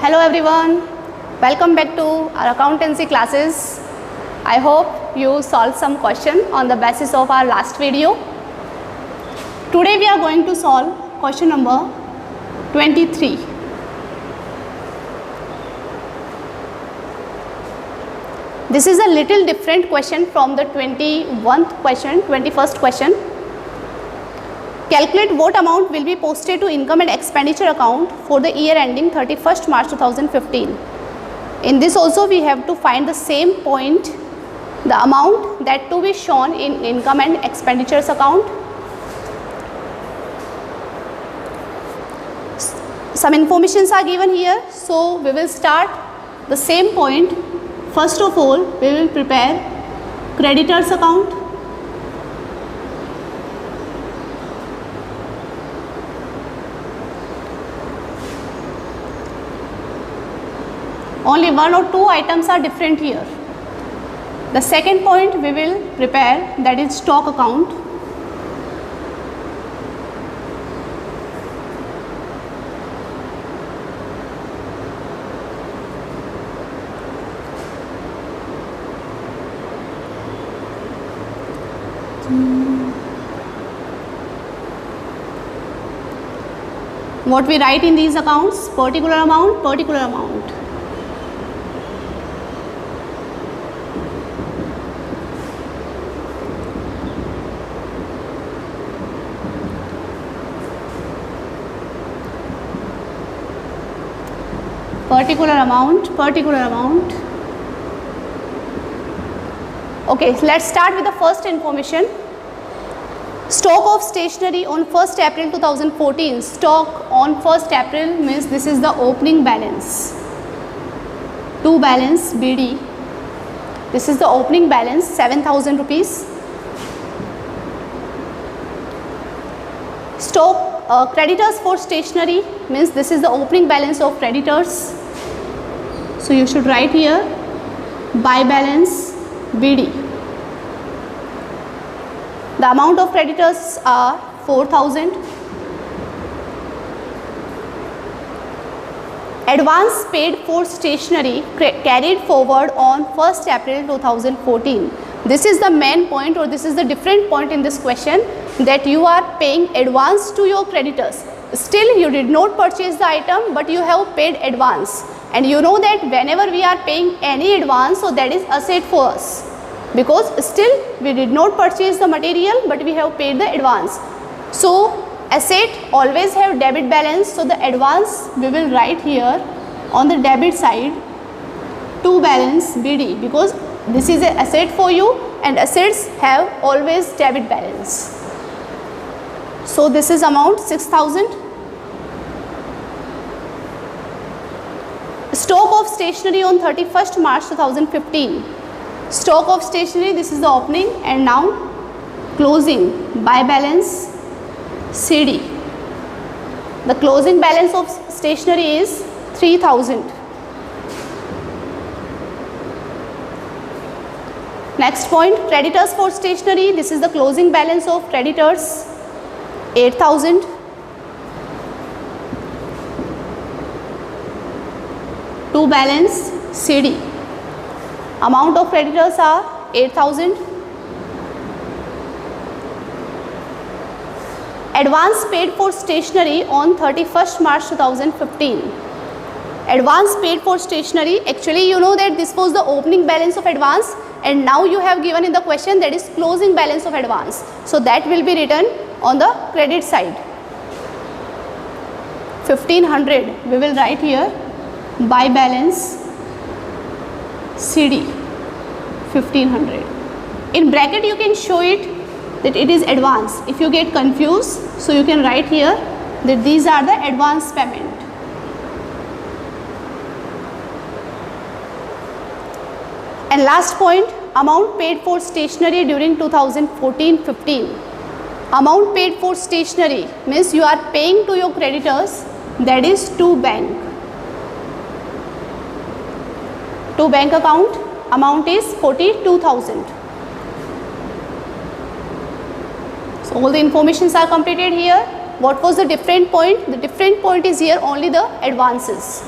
Hello everyone, welcome back to our accountancy classes. I hope you solved some question on the basis of our last video. Today we are going to solve question number 23. This is a little different question from the 21st question. Calculate what amount will be posted to income and expenditure account for the year ending 31st March 2015. In this also we have to find the same point, the amount that to be shown in income and expenditures account. Some informations are given here, so we will start the same point. First of all, we will prepare creditors account. Only one or two items are different here. The second point we will prepare, that is stock account. What we write in these accounts? Particular amount, particular amount. Particular amount, particular amount. Okay, let's start with the first information. Stock of stationery on 1st April 2014. Stock on 1st April means this is the opening balance. To balance BD. This is the opening balance, 7,000 rupees. Stock creditors for stationery means this is the opening balance of creditors. So you should write here by balance BD. The amount of creditors are 4,000. Advance paid for stationery carried forward on 1st April 2014. This is the main point, or this is the different point in this question, that you are paying advance to your creditors. Still you did not purchase the item, but you have paid advance. And you know that whenever we are paying any advance, so that is asset for us, because still we did not purchase the material, but we have paid the advance. So asset always have debit balance, so the advance we will write here on the debit side to balance BD, because this is an asset for you and assets have always debit balance. So this is amount 6,000. Stock of stationery on 31st March 2015. Stock of stationery, this is the opening, and now closing by balance CD. The closing balance of stationery is 3,000. Next point, creditors for stationery. This is the closing balance of creditors, 8,000. To balance CD. Amount of creditors are 8,000. Advance paid for stationery on 31st March 2015. Advance paid for stationery, actually you know that this was the opening balance of advance, and now you have given in the question that is closing balance of advance. So that will be written on the credit side. 1,500 we will write here by balance CD, 1,500. In bracket you can show it that it is advance. If you get confused, so you can write here that these are the advance payment. And last point, amount paid for stationery during 2014-15. Amount paid for stationery means you are paying to your creditors, that is to bank. To bank account, amount is 42,000. So all the informations are completed here. What was the different point? The different point is here only the advances.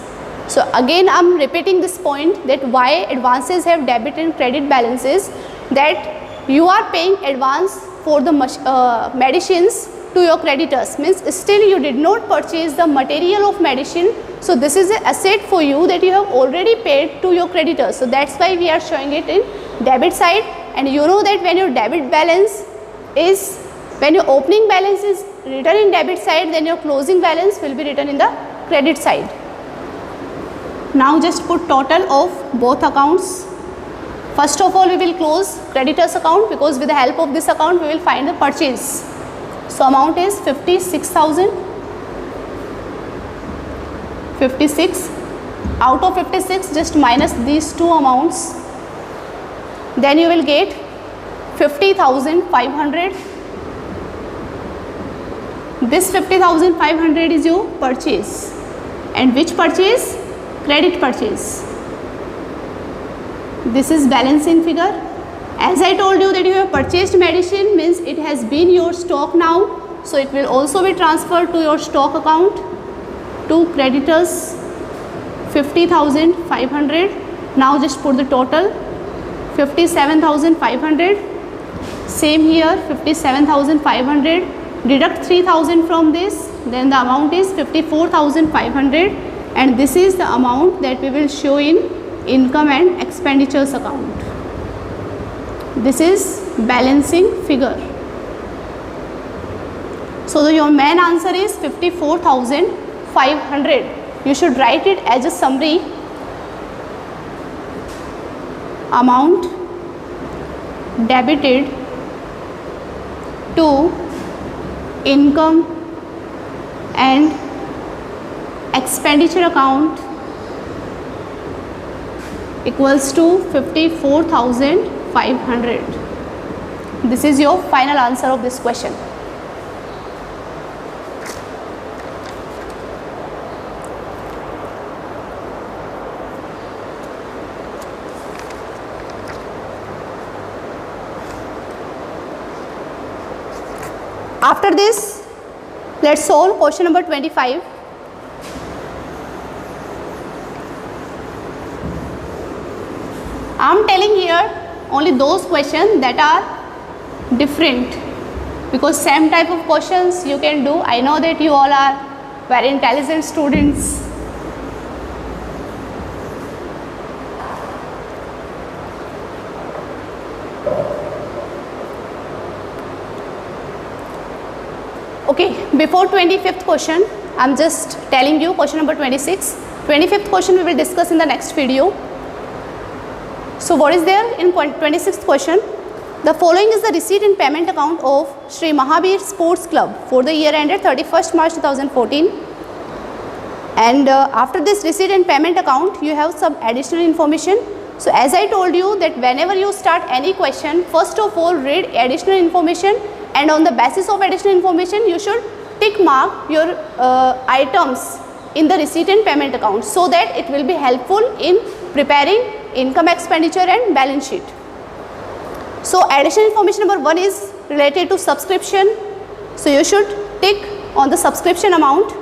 So again I am repeating this point that why advances have debit and credit balances, that you are paying advance for the medicines to your creditors, means still you did not purchase the material of medicine. So this is an asset for you that you have already paid to your creditors. So that's why we are showing it in debit side. And you know that when your debit balance is, when your opening balance is written in debit side, then your closing balance will be written in the credit side. Now just put total of both accounts. First of all we will close creditors account, because with the help of this account we will find the purchase. So amount is 56,000. 56. Out of 56 just minus these two amounts. Then you will get 50,500. This 50,500 is your purchase. And which purchase? Credit purchase. This is balancing figure. As I told you that you have purchased medicine, means it has been your stock now. So it will also be transferred to your stock account. To creditors 50,500. Now just put the total 57,500. Same here 57,500. Deduct 3,000 from this, then the amount is 54,500, and this is the amount that we will show in income and expenditures account. This is balancing figure. So your main answer is 54,500. You should write it as a summary. Amount debited to income and expenditure account equals to 54,500. This is your final answer of this question. After this, let's solve question number 25. I am telling here only those questions that are different, because same type of questions you can do. I know that you all are very intelligent students. Okay, before 25th question, I am just telling you question number 26. 25th question we will discuss in the next video. So what is there in 26th question? The following is the receipt and payment account of Sri Mahabir Sports Club for the year ended 31st March 2014. And after this receipt and payment account, you have some additional information. So as I told you that whenever you start any question, first of all read additional information, and on the basis of additional information you should tick mark your items in the receipt and payment account, so that it will be helpful in preparing income, expenditure and balance sheet. So additional information number 1 is related to subscription. So you should tick on the subscription amount,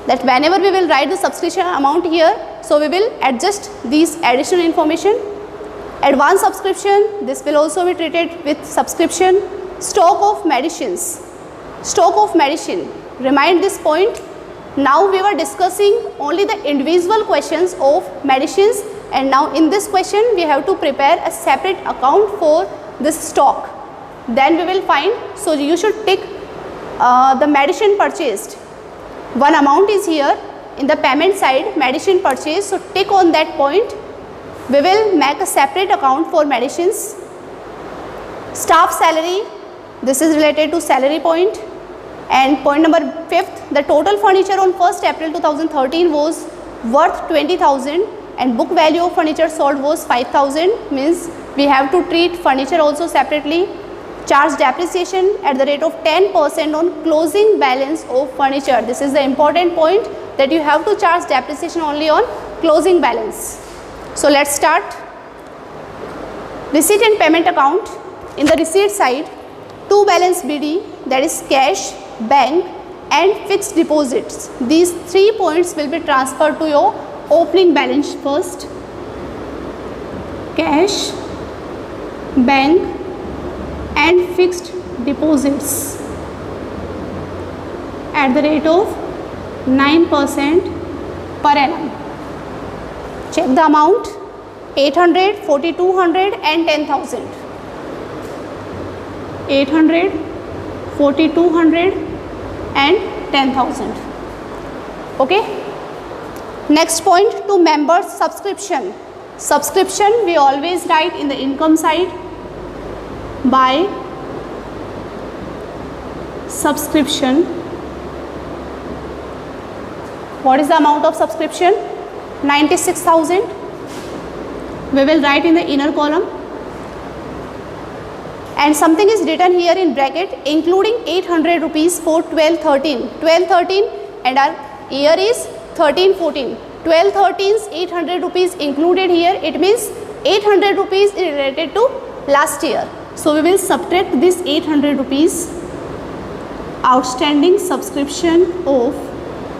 that whenever we will write the subscription amount here, so we will adjust these additional information. Advance subscription, this will also be treated with subscription. Stock of medicines. Stock of medicine, remind this point. Now we were discussing only the individual questions of medicines, and now in this question we have to prepare a separate account for this stock. Then we will find, so you should tick the medicine purchased. One amount is here in the payment side, medicine purchase, so tick on that point. We will make a separate account for medicines. Staff salary, this is related to salary point. And point number 5th, the total furniture on 1st April 2013 was worth 20,000 and book value of furniture sold was 5,000, means we have to treat furniture also separately. Charge depreciation at the rate of 10% on closing balance of furniture. This is the important point, that you have to charge depreciation only on closing balance. So let's start. Receipt and payment account. In the receipt side, 2 balance BD, that is cash, bank and fixed deposits. These 3 points will be transferred to your opening balance first, cash, bank and fixed deposits at the rate of 9% per annum. Check the amount: 800, 4200 and 10,000. 800, 4200 and 10,000. Okay. Next point, to members subscription. Subscription we always write in the income side by subscription. What is the amount of subscription? 96,000. We will write in the inner column, and something is written here in bracket, including 800 rupees for 12-13. 12-13 and our year is 13-14. 12-13's 800 rupees included here. It means 800 rupees is related to last year. So we will subtract this 800 rupees outstanding subscription of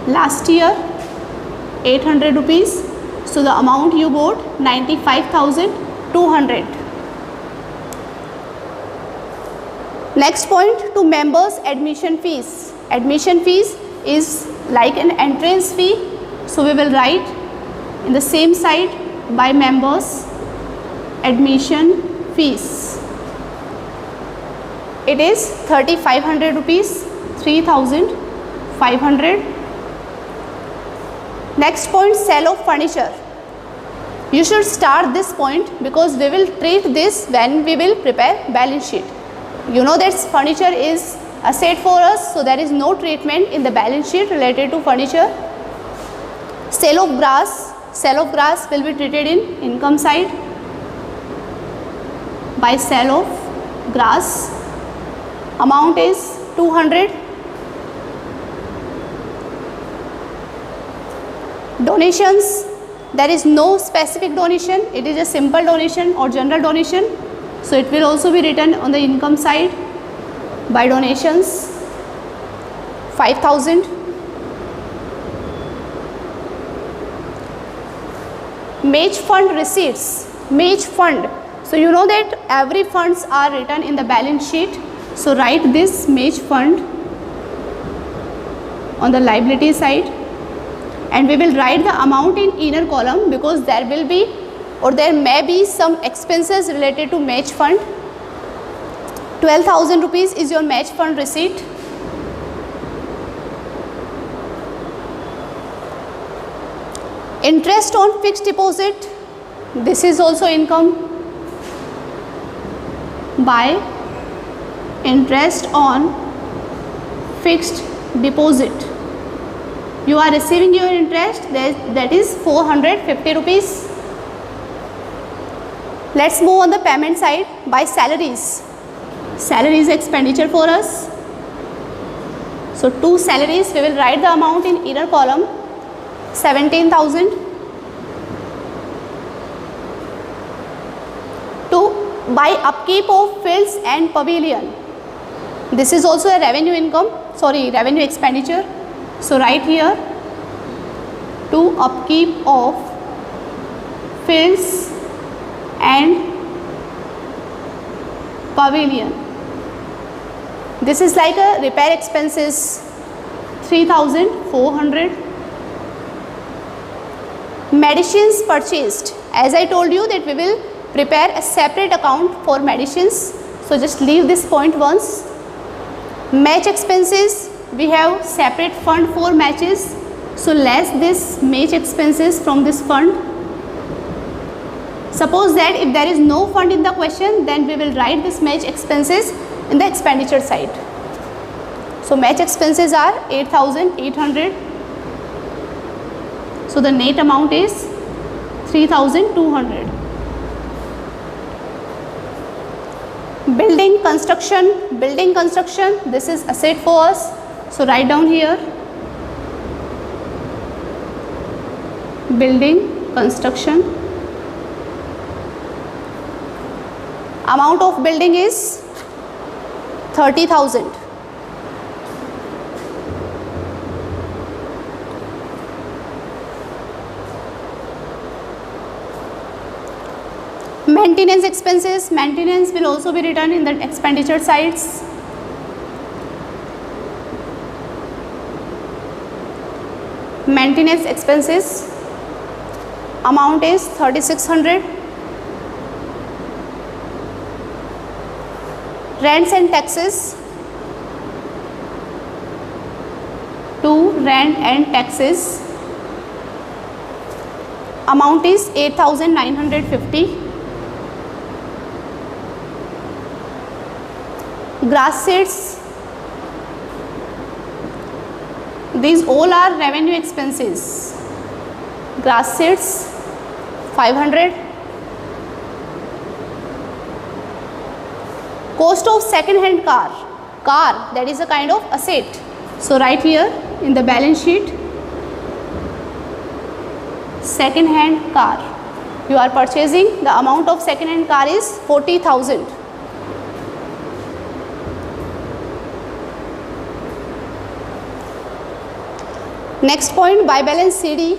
last year, 800 rupees. So the amount you got 95,200. Next point, to members admission fees. Admission fees is like an entrance fee. So we will write in the same side by members admission fees. It is 3,500 rupees, 3,500. Next point, sale of furniture. You should start this point because we will treat this when we will prepare balance sheet. You know that furniture is asset for us, so there is no treatment in the balance sheet related to furniture. Sale of grass. Sale of grass will be treated in income side by sale of grass. Amount is 200. Donations, there is no specific donation, it is a simple donation or general donation. So it will also be written on the income side by donations, 5,000. Match fund receipts. Match fund. So you know that every funds are written in the balance sheet. So write this match fund on the liability side, and we will write the amount in inner column because there will be or there may be some expenses related to match fund. 12,000 rupees is your match fund receipt. Interest on fixed deposit. This is also income by interest on fixed deposit. You are receiving your interest, that is 450 rupees. Let's move on the payment side by salaries. Salary is expenditure for us. So two salaries, we will write the amount in inner column, 17,000. To buy upkeep of fields and pavilion. This is also a revenue revenue expenditure. So write here, to upkeep of fields and pavilion. This is like a repair expenses, 3,400. Medicines purchased. As I told you that we will prepare a separate account for medicines. So just leave this point once. Match expenses, we have separate fund for matches. So less this match expenses from this fund. Suppose that if there is no fund in the question, then we will write this match expenses in the expenditure side. So match expenses are 8,800. So the net amount is 3,200. Building construction. Building construction, this is asset for us. So write down here, building construction. Amount of building is 30,000. Maintenance expenses, maintenance will also be written in the expenditure sides. Maintenance expenses amount is 3600. Rents and taxes, to rent and taxes amount is 8950. Grass seeds, these all are revenue expenses. Grass seeds 500. Cost of second hand car, that is a kind of asset. So right here in the balance sheet, second hand car, you are purchasing, the amount of second hand car is 40,000. Next point, by balance CD,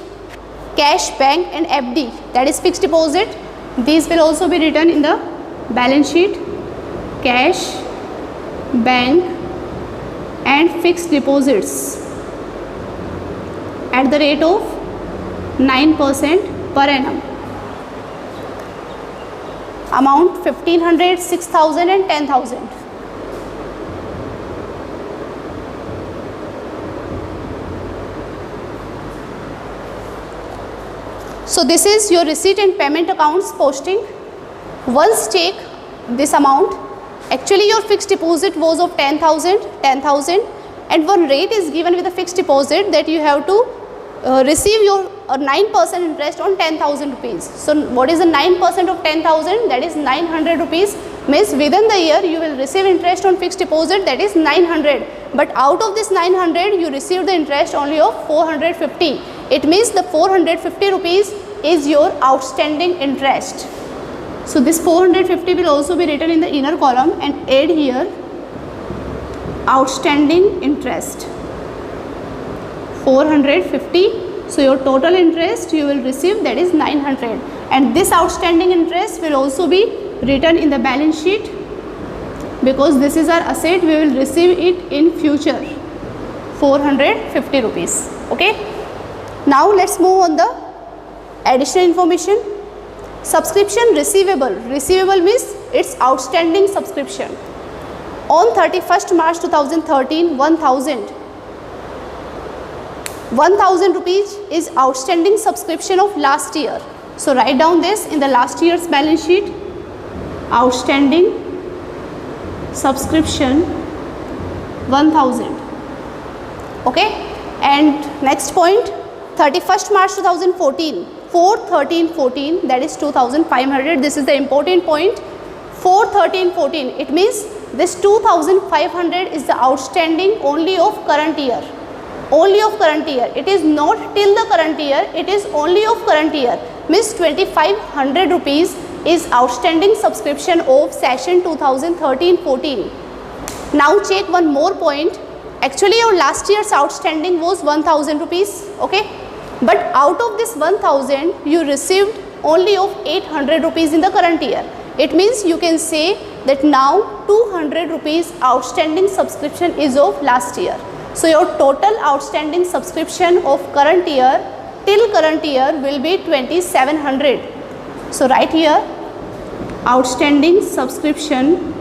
cash, bank and FD, that is fixed deposit. These will also be written in the balance sheet. Cash, bank and fixed deposits at the rate of 9% per annum. Amount 1500, 6000 and 10,000. So this is your receipt and payment accounts posting. Once take this amount, actually your fixed deposit was of 10,000 and one rate is given with a fixed deposit that you have to receive your 9% interest on 10,000 rupees. So what is the 9% of 10,000? That is 900 rupees. Means within the year you will receive interest on fixed deposit, that is 900. But out of this 900 you receive the interest only of 450. It means the 450 rupees is your outstanding interest. So this 450 will also be written in the inner column and add here outstanding interest 450. So your total interest you will receive, that is 900, and this outstanding interest will also be written in the balance sheet because this is our asset, we will receive it in future, 450 rupees. Okay. Now let's move on the additional information. Subscription receivable. Receivable means it's outstanding subscription. On 31st March 2013, 1000 rupees is outstanding subscription of last year. So write down this in the last year's balance sheet. Outstanding subscription 1000. Okay. And next point, 31st March 2014. 4/13/14, that is 2500. This is the important point. 4/13/14, it means this 2500 is the outstanding only of current year. Only of current year. It is not till the current year, it is only of current year. Means 2500 rupees is outstanding subscription of session 2013-14. Now check one more point. Actually your last year's outstanding was 1000 rupees. Okay. But out of this 1000 you received only of 800 rupees in the current year. It means you can say that now 200 rupees outstanding subscription is of last year. So your total outstanding subscription of current year till current year will be 2700. So right here outstanding subscription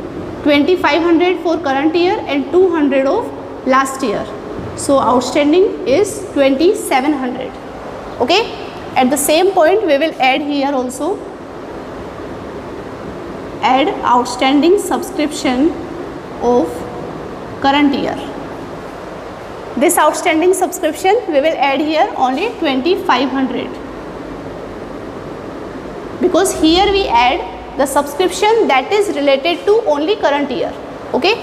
2500 for current year and 200 of last year. So outstanding is 2700. Okay. At the same point we will add here also, add outstanding subscription of current year. This outstanding subscription we will add here only 2500 because here we add the subscription that is related to only current year. Okay.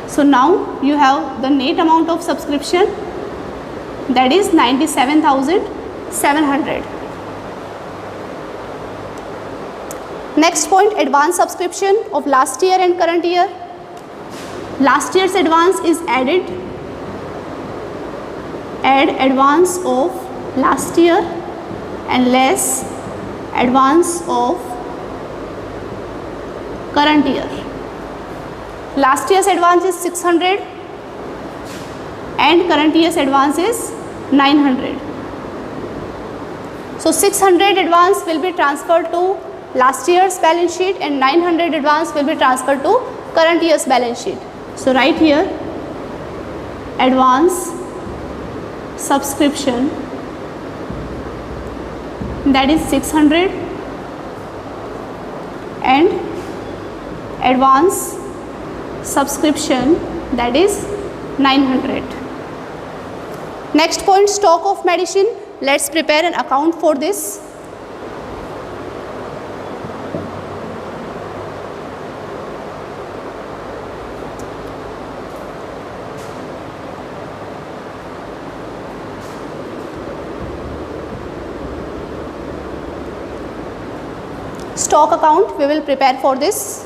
So now you have the net amount of subscription, that is 97,700. Next point, advance subscription of last year and current year. Last year's advance is added. Add advance of last year and less advance of current year. Last year's advance is 600 and current year's advance is 900. So 600 advance will be transferred to last year's balance sheet and 900 advance will be transferred to current year's balance sheet. So write here advance subscription, that is 600, and advance subscription, that is 900. Next point, stock of medicine. Let's prepare an account for this. Stock account we will prepare for this.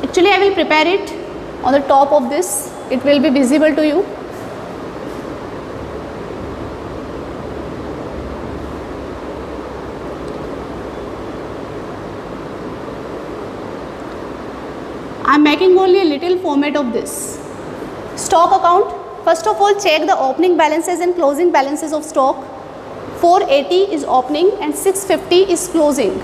Actually, I will prepare it on the top of this. It will be visible to you. I am making only a little format of this. Stock account. First of all, check the opening balances and closing balances of stock. 480 is opening and 650 is closing.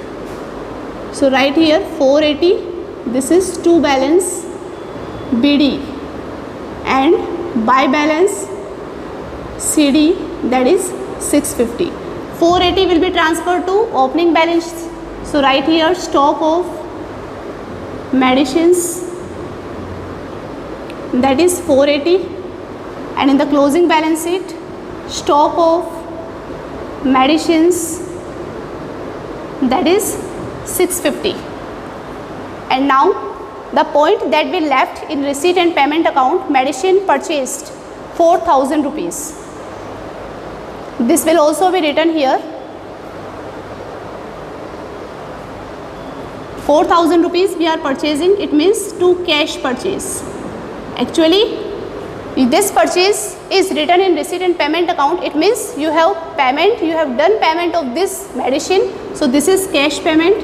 So write here 480. This is to balance BD and buy balance CD, that is 650. 480 will be transferred to opening balance. So write here stock of medicines, that is 480, and in the closing balance sheet stock of medicines, that is 650. And now the point that we left in receipt and payment account, medicine purchased 4,000 rupees. This will also be written here. 4,000 rupees we are purchasing, it means to cash purchase. Actually, this purchase is written in receipt and payment account. It means you have payment, you have done payment of this medicine. So this is cash payment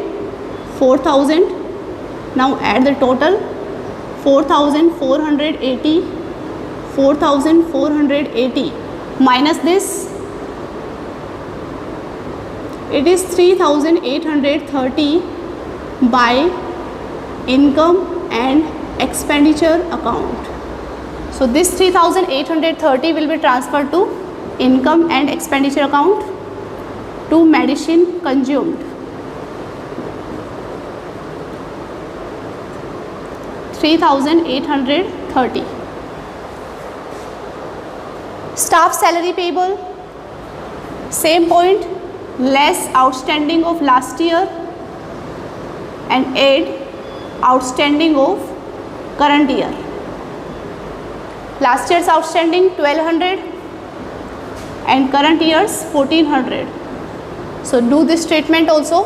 4,000. Now add the total 4,480, 4,480 minus this, it is 3,830 by income and expenditure account. So this 3,830 will be transferred to income and expenditure account to medicine consumed. 3,830. Staff salary payable, same point, less outstanding of last year and add outstanding of current year. Last year's outstanding 1200 and current year's 1400. So do this treatment also.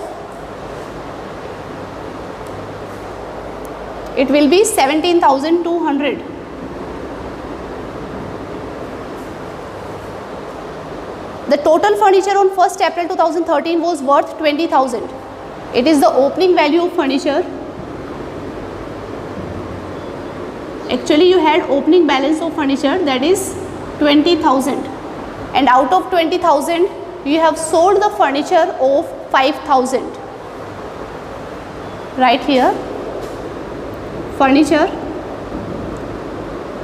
It will be 17,200. The total furniture on 1st April 2013 was worth 20,000. It is the opening value of furniture. Actually, you had opening balance of furniture, that is 20,000. And out of 20,000, you have sold the furniture of 5,000. Right here. Furniture,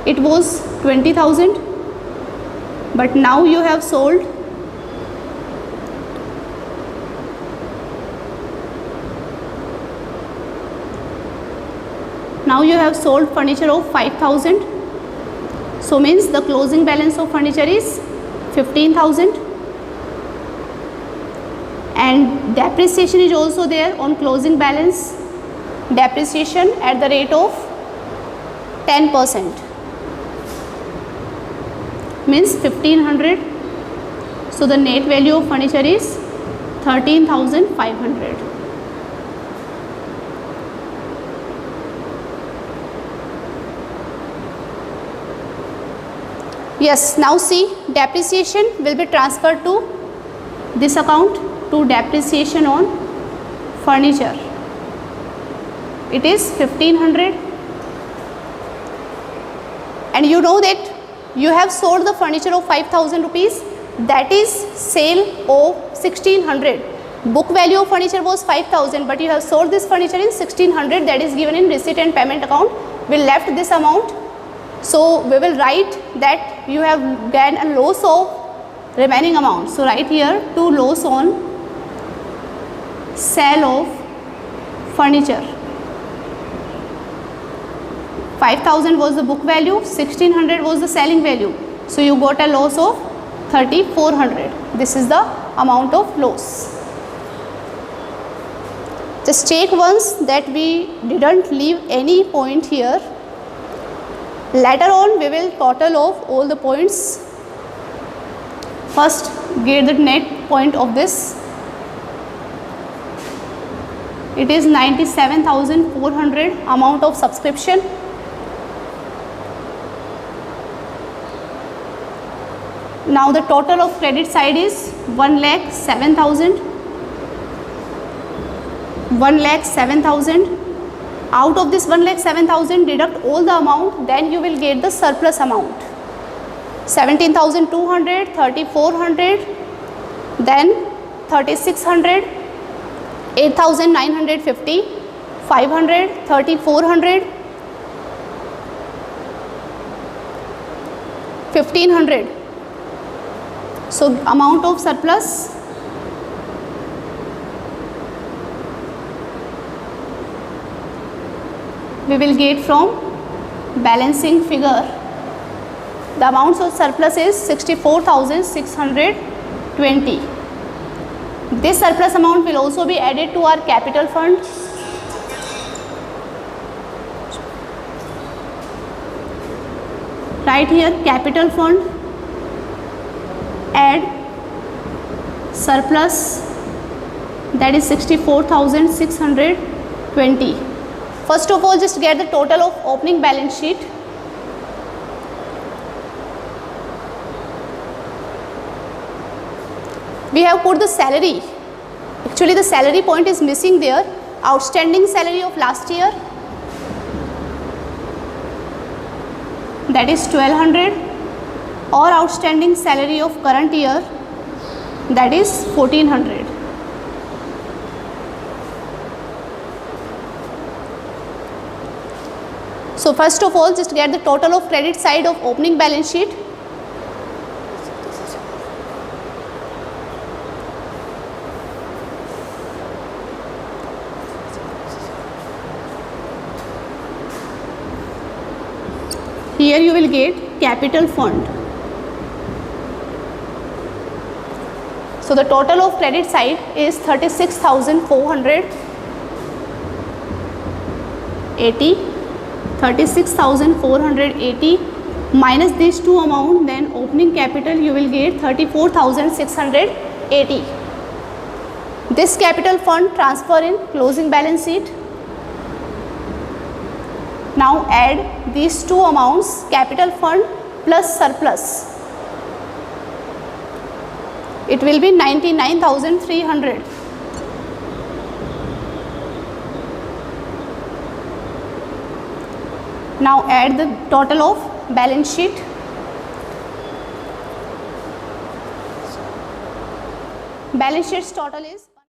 it was 20,000, but now you have sold furniture of 5,000. So means the closing balance of furniture is 15,000, and depreciation is also there on closing balance. Depreciation at the rate of 10%, means 1,500. So the net value of furniture is 13,500. Yes, now see, depreciation will be transferred to this account, to depreciation on furniture. It is 1500, and you know that you have sold the furniture of 5000 rupees, that is sale of 1600. Book value of furniture was 5000, but you have sold this furniture in 1600, that is given in receipt and payment account. We left this amount, so we will write that you have gained a loss of remaining amount. So write here to loss on sale of furniture. 5000 was the book value, 1600 was the selling value, so you got a loss of 3400. This is the amount of loss. Just check once that we didn't leave any point here. Later on we will total of all the points. First get the net point of this. It is 97,400 amount of subscription. Now the total of credit side is 1,07,000. 1,07,000. Out of this 1,07,000, deduct all the amount, then you will get the surplus amount. 17,200, 3,400, then 3,600, 8,950, 500, 3,400, 1,500. So amount of surplus we will get from balancing figure. The amount of surplus is 64,620. This surplus amount will also be added to our capital fund. Right here, capital fund, add surplus, that is 64,620. First of all, just get the total of opening balance sheet. We have put the salary. Actually the salary point is missing there. Outstanding salary of last year, that is 1200, or outstanding salary of current year, that is 1400. So first of all, just get the total of credit side of opening balance sheet. Here you will get capital fund. So the total of credit side is 36,480. 36,480 minus these two amount, then opening capital you will get 34,680. This capital fund transfer in closing balance sheet. Now add these two amounts, capital fund plus surplus. It will be 99,300. Now add the total of balance sheet. Balance sheet's total is